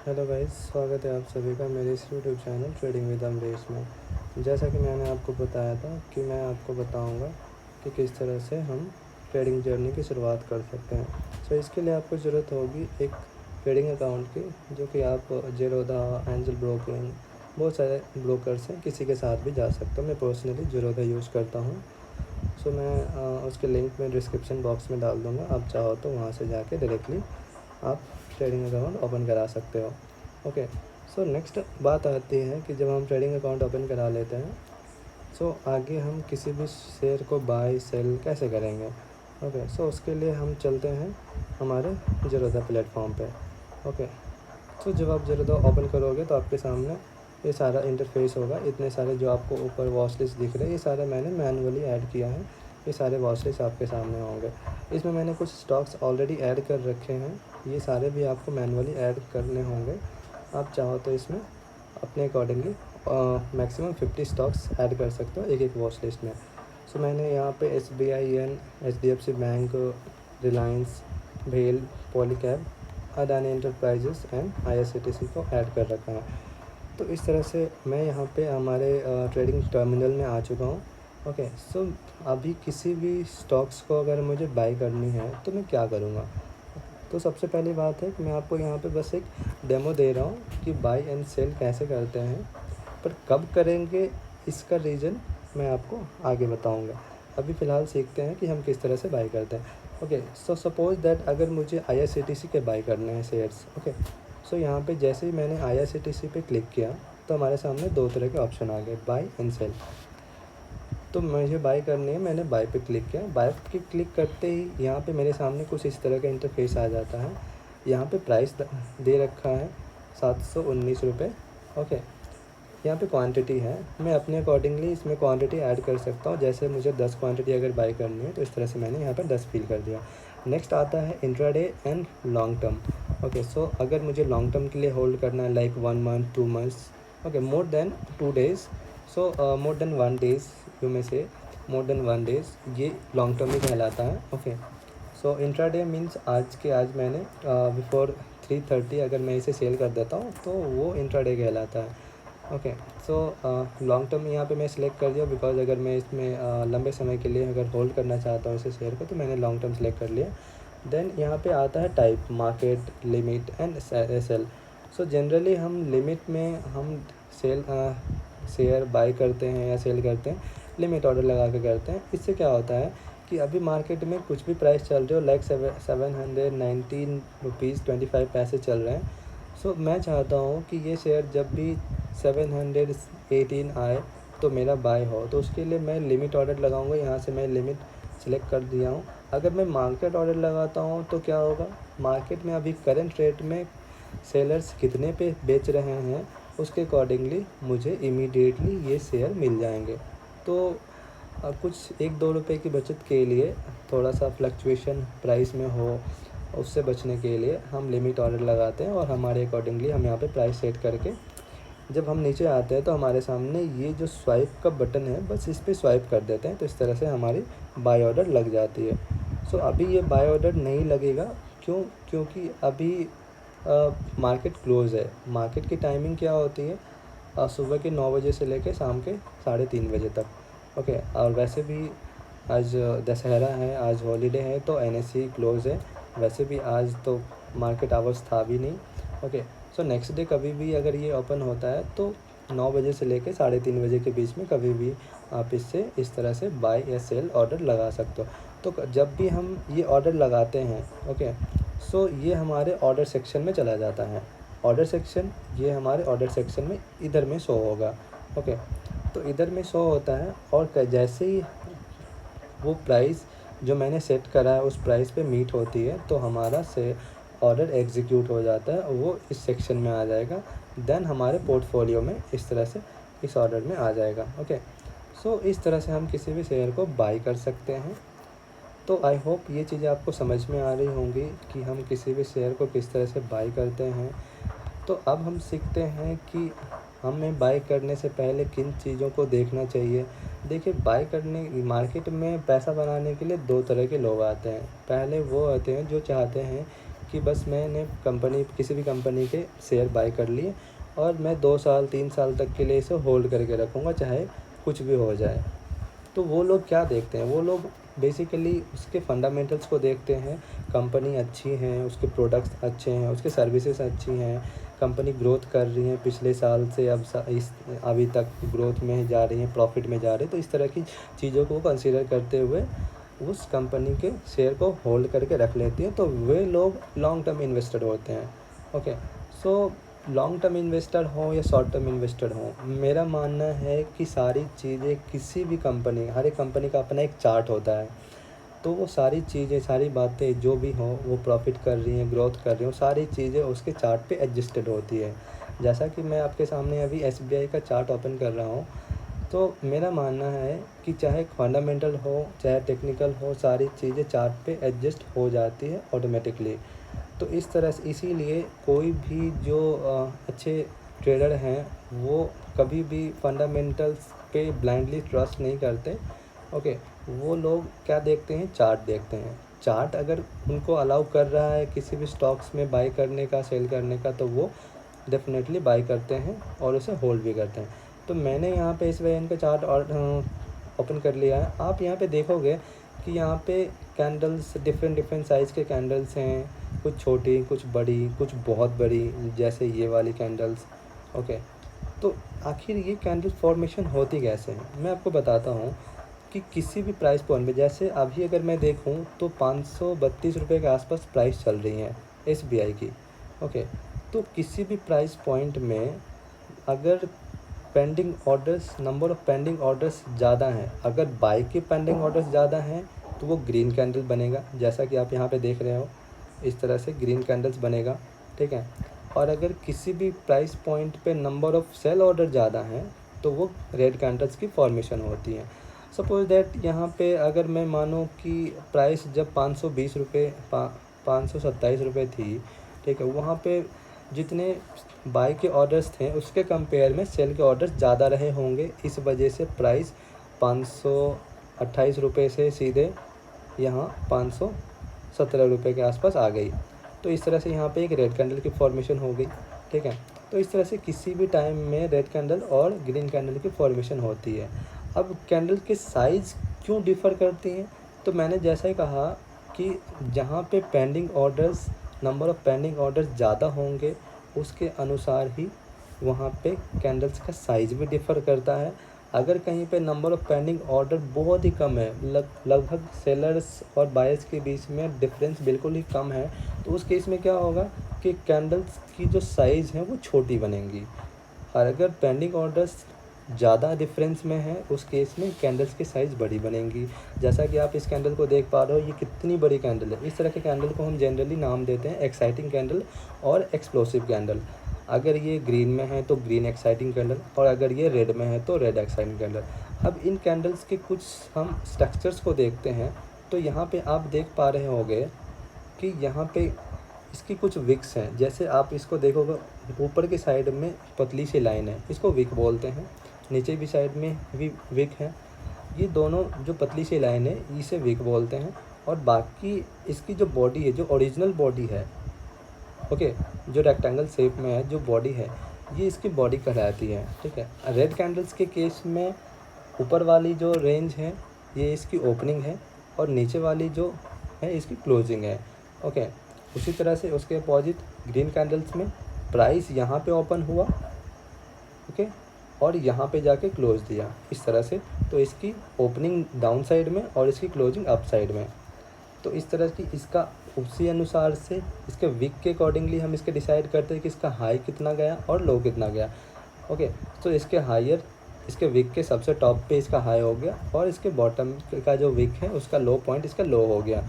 Hello guys, स्वागत है आप सभी का मेरे इस YouTube channel trading with Amrish में। जैसा कि मैंने आपको बताया था कि मैं आपको बताऊंगा कि किस तरह से हम ट्रेडिंग जर्नी की शुरुआत कर सकते हैं। इसके लिए आपको ज़रूरत होगी एक ट्रेडिंग अकाउंट की, जो कि आप ज़ीरोधा, एंजल ब्रोकिंग, बहुत सारे ब्रोकर्स हैं, किसी के साथ भी जा सकते हो। मैं पर्सनली ज़ीरोधा यूज़ करता हूँ। मैं उसके लिंक में डिस्क्रिप्शन बॉक्स में डाल दूँगा। आप चाहो तो वहाँ से जाके डायरेक्टली आप ट्रेडिंग अकाउंट ओपन करा सकते हो। ओके। नेक्स्ट बात आती है कि जब हम ट्रेडिंग अकाउंट ओपन करा लेते हैं, आगे हम किसी भी शेयर को बाय सेल कैसे करेंगे। ओके। उसके लिए हम चलते हैं हमारे ज़ीरोधा प्लेटफॉर्म पे। ओके। जब आप ज़ीरोधा ओपन करोगे तो आपके सामने ये सारा इंटरफेस होगा। इतने सारे जो आपको ऊपर वॉच लिस्ट दिख रहे हैं, ये सारे मैंने मैनुअली ऐड किया है। ये सारे वॉच लिस्ट आपके सामने होंगे। इसमें मैंने कुछ स्टॉक्स ऑलरेडी ऐड कर रखे हैं, ये सारे भी आपको मैनुअली ऐड करने होंगे। आप चाहो तो इसमें अपने अकॉर्डिंगली मैक्सिमम 50 स्टॉक्स ऐड कर सकते हो एक एक वॉच लिस्ट में। मैंने यहाँ पे SBI, HDFC बैंक, रिलायंस, भेल, Polycab, Adani enterprises and IRCTC को ऐड कर रखा है। तो इस तरह से मैं यहाँ पे हमारे ट्रेडिंग टर्मिनल में आ चुका हूँ। ओके। अभी किसी भी स्टॉक्स को अगर मुझे बाई करनी है तो मैं क्या करूँगा। तो सबसे पहली बात है कि मैं आपको यहाँ पे बस एक डेमो दे रहा हूँ कि बाई एंड सेल कैसे करते हैं, पर कब करेंगे इसका रीज़न मैं आपको आगे बताऊँगा। अभी फ़िलहाल सीखते हैं कि हम किस तरह से बाई करते हैं। ओके। सपोज़ दैट अगर मुझे IRCTC के बाई करने हैं शेयर्स। ओके। यहाँ पे जैसे ही मैंने IRCTC पे क्लिक किया तो हमारे सामने दो तरह के ऑप्शन आ गए, बाई एंड सेल। तो मुझे बाय करनी है, मैंने बाय पे क्लिक किया। बाय पे क्लिक करते ही यहाँ पे मेरे सामने कुछ इस तरह का इंटरफेस आ जाता है। यहाँ पे प्राइस दे रखा है 719 रुपये। ओके। यहाँ पे क्वांटिटी है, मैं अपने अकॉर्डिंगली इसमें क्वांटिटी ऐड कर सकता हूँ। जैसे मुझे 10 क्वांटिटी अगर बाय करनी है तो इस तरह से मैंने यहाँ पे 10 फिल कर दिया। नेक्स्ट आता है intraday and long term. Okay. अगर मुझे लॉन्ग टर्म के लिए होल्ड करना है, like 1 month, 2 months, okay, more than 2 days, more than 1 days, you में से मोर देन 1 डेज़, ये लॉन्ग टर्म ही कहलाता है। ओके। इंट्राडे मीन्स आज के आज मैंने बिफोर 3:30 अगर मैं इसे सेल कर देता हूँ तो वो इंट्राडे कहलाता है। ओके। लॉन्ग टर्म यहाँ पे मैं सिलेक्ट कर दिया, बिकॉज अगर मैं इसमें लंबे समय के लिए अगर होल्ड करना चाहता हूँ इसे शेयर को, तो मैंने लॉन्ग टर्म सेलेक्ट कर लिया। देन यहाँ पे आता है type, market, limit and sell. Generally हम लिमिट में हम शेयर बाय करते हैं या सेल करते हैं, लिमिट ऑर्डर लगा के करते हैं। इससे क्या होता है कि अभी मार्केट में कुछ भी प्राइस चल रहे हो, लाइक 719 रुपीज़ 25 पैसे चल रहे हैं। मैं चाहता हूँ कि ये शेयर जब भी 718 आए तो मेरा बाय हो, तो उसके लिए मैं लिमिट ऑर्डर लगाऊंगा। यहाँ से मैं लिमिट सेलेक्ट कर दिया हूँ। अगर मैं मार्केट ऑर्डर लगाता हूँ तो क्या होगा, मार्केट में अभी करंट रेट में सेलर्स कितने पे बेच रहे हैं, उसके अकॉर्डिंगली मुझे इमीडिएटली ये शेयर मिल जाएंगे। तो कुछ 1-2 रुपए की बचत के लिए, थोड़ा सा फ्लक्चुएशन प्राइस में हो, उससे बचने के लिए हम लिमिट ऑर्डर लगाते हैं और हमारे अकॉर्डिंगली हम यहाँ पे प्राइस सेट करके जब हम नीचे आते हैं तो हमारे सामने ये जो स्वाइप का बटन है, बस इस पर स्वाइप कर देते हैं, तो इस तरह से हमारी बाय ऑर्डर लग जाती है। अभी ये बाय ऑर्डर नहीं लगेगा, क्योंकि अभी मार्केट क्लोज़ है। मार्केट की टाइमिंग क्या होती है, सुबह के 9 बजे से लेकर शाम के 3:30 बजे तक। ओके। और वैसे भी आज दशहरा है, आज हॉलीडे है, तो NSE क्लोज़ है। वैसे भी आज तो मार्केट आवर्स था भी नहीं। ओके। नेक्स्ट डे कभी भी अगर ये ओपन होता है तो 9 बजे से लेकर 3:30 बजे के बीच में कभी भी आप इससे इस तरह से बाय या सेल ऑर्डर लगा सकते हो। तो जब भी हम ये ऑर्डर लगाते हैं, ओके, ये हमारे ऑर्डर सेक्शन में चला जाता है। ऑर्डर सेक्शन, ये हमारे ऑर्डर सेक्शन में इधर में शो होगा। ओके। तो इधर में शो होता है, और जैसे ही वो प्राइस जो मैंने सेट करा है उस प्राइस पे मीट होती है तो हमारा से ऑर्डर एग्जीक्यूट हो जाता है, वो इस सेक्शन में आ जाएगा। देन हमारे पोर्टफोलियो में इस तरह से इस ऑर्डर में आ जाएगा। ओके। इस तरह से हम किसी भी शेयर को बाई कर सकते हैं। तो आई होप ये चीज़ें आपको समझ में आ रही होंगी कि हम किसी भी शेयर को किस तरह से बाई करते हैं। तो अब हम सीखते हैं कि हमें बाई करने से पहले किन चीज़ों को देखना चाहिए। देखिए, बाई करने मार्केट में पैसा बनाने के लिए दो तरह के लोग आते हैं। पहले वो आते हैं जो चाहते हैं कि बस मैंने किसी भी कंपनी के शेयर बाय कर लिए और मैं 2 साल 3 साल तक के लिए इसे होल्ड करके रखूँगा, चाहे कुछ भी हो जाए। तो वो लोग क्या देखते हैं, वो लोग बेसिकली उसके फंडामेंटल्स को देखते हैं। कंपनी अच्छी है, उसके प्रोडक्ट्स अच्छे हैं, उसके सर्विसेज अच्छी हैं, कंपनी ग्रोथ कर रही है पिछले साल से अभी तक ग्रोथ में जा रही है, प्रॉफिट में जा रही है। तो इस तरह की चीज़ों को कंसीडर करते हुए उस कंपनी के शेयर को होल्ड करके रख लेती हैं। तो वे लोग लॉन्ग टर्म इन्वेस्टर होते हैं। Okay, so long term investor हो या शॉर्ट टर्म इन्वेस्टर हो, मेरा मानना है कि सारी चीज़ें किसी भी कंपनी, हर एक कंपनी का अपना एक चार्ट होता है। तो वो सारी चीज़ें, सारी बातें जो भी हों, वो प्रॉफिट कर रही हैं, ग्रोथ कर रही हैं, सारी चीज़ें उसके चार्ट पे एडजस्टेड होती है। जैसा कि मैं आपके सामने अभी SBI का चार्ट ओपन कर रहा हूँ, तो मेरा मानना है कि चाहे फंडामेंटल हो चाहे टेक्निकल हो, सारी चीज़ें चार्ट पे एडजस्ट हो जाती है ऑटोमेटिकली। तो इस तरह से इसीलिए कोई भी जो अच्छे ट्रेडर हैं वो कभी भी फंडामेंटल्स पे ब्लाइंडली ट्रस्ट नहीं करते। ओके, वो लोग क्या देखते हैं, चार्ट देखते हैं। चार्ट अगर उनको अलाउ कर रहा है किसी भी स्टॉक्स में बाई करने का, सेल करने का, तो वो डेफिनेटली बाई करते हैं और उसे होल्ड भी करते हैं। तो मैंने यहाँ पे इस वजह का चार्ट और ओपन कर लिया है। आप यहाँ पे देखोगे कि यहाँ पे कैंडल्स डिफरेंट साइज़ के कैंडल्स हैं, कुछ छोटी, कुछ बड़ी, कुछ बहुत बड़ी, जैसे ये वाली कैंडल्स। ओके, तो आखिर ये कैंडल फॉर्मेशन होती कैसे है, मैं आपको बताता हूँ कि किसी भी प्राइस पॉइंट में, जैसे अभी अगर मैं देखूँ तो 532 रुपये के आसपास प्राइस चल रही है SBI की। ओके, तो किसी भी प्राइस पॉइंट में अगर pending orders, number of pending orders ज़्यादा हैं, अगर बाई के पेंडिंग ऑर्डर्स ज़्यादा हैं तो वो ग्रीन कैंडल बनेगा, जैसा कि आप यहाँ पे देख रहे हो, इस तरह से ग्रीन कैंडल्स बनेगा। ठीक है, और अगर किसी भी प्राइस पॉइंट पे नंबर ऑफ़ सेल ऑर्डर ज़्यादा हैं तो वो रेड कैंडल्स की फॉर्मेशन होती है। सपोज दैट यहाँ पे अगर मैं मानूँ कि प्राइस जब 520 रुपये 527 रुपये थी, ठीक है, वहाँ पे जितने बाई के ऑर्डर्स थे उसके कंपेयर में सेल के ऑर्डर्स ज़्यादा रहे होंगे, इस वजह से प्राइस 528 रुपये से सीधे यहाँ 517 रुपये के आसपास आ गई। तो इस तरह से यहाँ पे एक रेड कैंडल की फॉर्मेशन हो गई। ठीक है, तो इस तरह से किसी भी टाइम में रेड कैंडल और ग्रीन कैंडल की फॉर्मेशन होती है। अब कैंडल के साइज़ क्यों डिफ़र करती हैं, तो मैंने जैसा ही कहा कि जहाँ पे pending orders, number of pending orders ज़्यादा होंगे उसके अनुसार ही वहाँ पे कैंडल्स का साइज़ भी डिफ़र करता है। अगर कहीं पे नंबर ऑफ़ पेंडिंग ऑर्डर बहुत ही कम है, लगभग सेलर्स और बायर्स के बीच में डिफरेंस बिल्कुल ही कम है, तो उस केस में क्या होगा कि कैंडल्स की जो साइज़ है वो छोटी बनेंगी। और अगर पेंडिंग ऑर्डर्स ज़्यादा डिफरेंस में है उस केस में कैंडल्स की साइज़ बड़ी बनेंगी। जैसा कि आप इस कैंडल को देख पा रहे हो, ये कितनी बड़ी कैंडल है। इस तरह के कैंडल को हम जनरली नाम देते हैं एक्साइटिंग कैंडल और एक्सप्लोसिव कैंडल। अगर ये ग्रीन में है तो ग्रीन एक्साइटिंग कैंडल, और अगर ये रेड में है तो रेड एक्साइटिंग कैंडल। अब इन कैंडल्स के कुछ हम स्ट्रक्चर्स को देखते हैं। तो यहाँ पे आप देख पा रहे होंगे कि यहाँ पे इसकी कुछ विक्स हैं। जैसे आप इसको देखोगे, ऊपर की साइड में पतली सी लाइन है, इसको विक बोलते हैं। नीचे भी साइड में भी विक है। ये दोनों जो पतली सी लाइन है इसे विक बोलते हैं। और बाकी इसकी जो बॉडी है, जो ओरिजिनल बॉडी है, ओके, जो रेक्टेंगल शेप में है जो बॉडी है, ये इसकी बॉडी कहलाती है। ठीक है, रेड कैंडल्स के केस में ऊपर वाली जो रेंज है ये इसकी ओपनिंग है और नीचे वाली जो है इसकी क्लोजिंग है। ओके, उसी तरह से उसके अपोजिट ग्रीन कैंडल्स में प्राइस यहाँ पे ओपन हुआ, ओके, और यहाँ पे जाके क्लोज दिया इस तरह से। तो इसकी ओपनिंग डाउन साइड में और इसकी क्लोजिंग अप साइड में। तो इस तरह की इसका उसी अनुसार से इसके विक के अकॉर्डिंगली हम इसके डिसाइड करते हैं कि इसका हाई कितना गया और लो कितना गया। ओके, तो इसके हायर, इसके विक के सबसे टॉप पे इसका हाई हो गया और इसके बॉटम का जो विक है उसका लो पॉइंट इसका लो हो गया।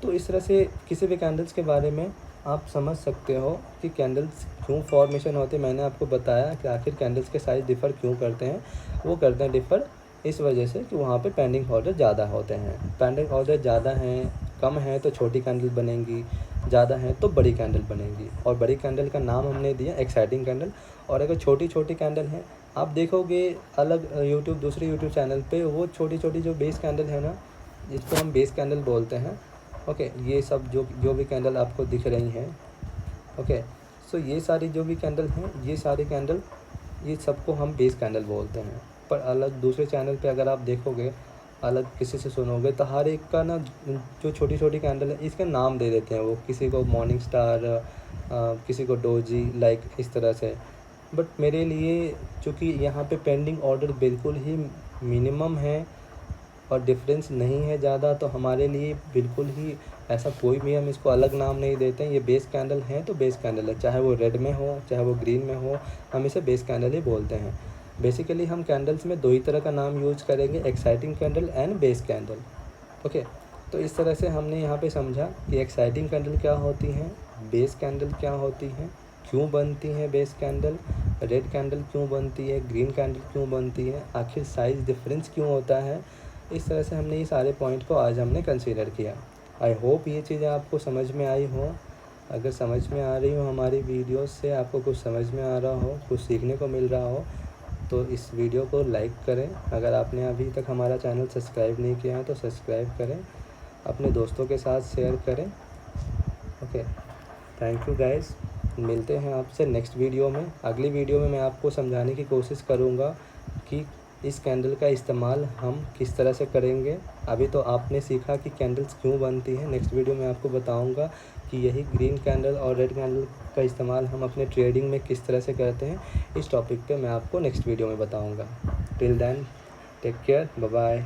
तो इस तरह से किसी भी कैंडल्स के बारे में आप समझ सकते हो कि कैंडल्स क्यों फॉर्मेशन होते हैं। मैंने आपको बताया कि आखिर कैंडल्स के साइज़ डिफ़र क्यों करते हैं। वो करते हैं डिफ़र इस वजह से कि वहाँ पे पेंडिंग ऑर्डर ज़्यादा होते हैं। पेंडिंग ऑर्डर ज़्यादा हैं, कम है तो छोटी कैंडल बनेंगी, ज़्यादा है तो बड़ी कैंडल बनेगी। और बड़ी कैंडल का नाम हमने दिया एक्साइटिंग कैंडल। और अगर छोटी छोटी कैंडल हैं, आप देखोगे अलग दूसरे यूट्यूब चैनल पे, वो छोटी छोटी जो बेस कैंडल है ना, जिसको हम बेस कैंडल बोलते हैं, ओके, ये सब जो भी कैंडल आपको दिख रही हैं, ओके, सो ये सारी जो भी कैंडल हैं, ये सारी कैंडल, ये सबको हम बेस कैंडल बोलते हैं। पर अलग दूसरे चैनल पे अगर आप देखोगे, अलग किसी से सुनोगे, तो हर एक का ना जो छोटी छोटी कैंडल है इसके नाम दे देते हैं वो, किसी को मॉर्निंग स्टार, किसी को डोजी, लाइक इस तरह से। बट मेरे लिए चूँकि यहाँ पे पेंडिंग ऑर्डर बिल्कुल ही मिनिमम है और डिफरेंस नहीं है ज़्यादा, तो हमारे लिए बिल्कुल ही ऐसा कोई भी हम इसको अलग नाम नहीं देते हैं। ये बेस कैंडल है तो बेस कैंडल है, चाहे वो रेड में हो चाहे वो ग्रीन में हो, हम इसे बेस कैंडल ही बोलते हैं। बेसिकली हम कैंडल्स में दो ही तरह का नाम यूज करेंगे, exciting candle and base candle. Okay, तो इस तरह से हमने यहाँ पे समझा कि एक्साइटिंग कैंडल क्या होती हैं, बेस कैंडल क्या होती हैं, क्यों बनती हैं बेस कैंडल, रेड कैंडल क्यों बनती है, ग्रीन कैंडल क्यों बनती है, आखिर साइज़ डिफरेंस क्यों होता है। इस तरह से हमने ये सारे पॉइंट को आज हमने कंसीडर किया। आई होप ये चीज़ें आपको समझ में आई हो। अगर समझ में आ रही हो हमारी वीडियोस से, आपको कुछ समझ में आ रहा हो, कुछ सीखने को मिल रहा हो, तो इस वीडियो को लाइक करें। अगर आपने अभी तक हमारा चैनल सब्सक्राइब नहीं किया है तो सब्सक्राइब करें, अपने दोस्तों के साथ शेयर करें। Okay, thank you guys. मिलते हैं आपसे नेक्स्ट वीडियो में। अगली वीडियो में मैं आपको समझाने की कोशिश करूँगा कि इस कैंडल का इस्तेमाल हम किस तरह से करेंगे। अभी तो आपने सीखा कि कैंडल्स क्यों बनती हैं, नेक्स्ट वीडियो में आपको बताऊंगा कि यही ग्रीन कैंडल और रेड कैंडल का इस्तेमाल हम अपने ट्रेडिंग में किस तरह से करते हैं। इस टॉपिक पे मैं आपको नेक्स्ट वीडियो में बताऊंगा। Till then take care, bye bye.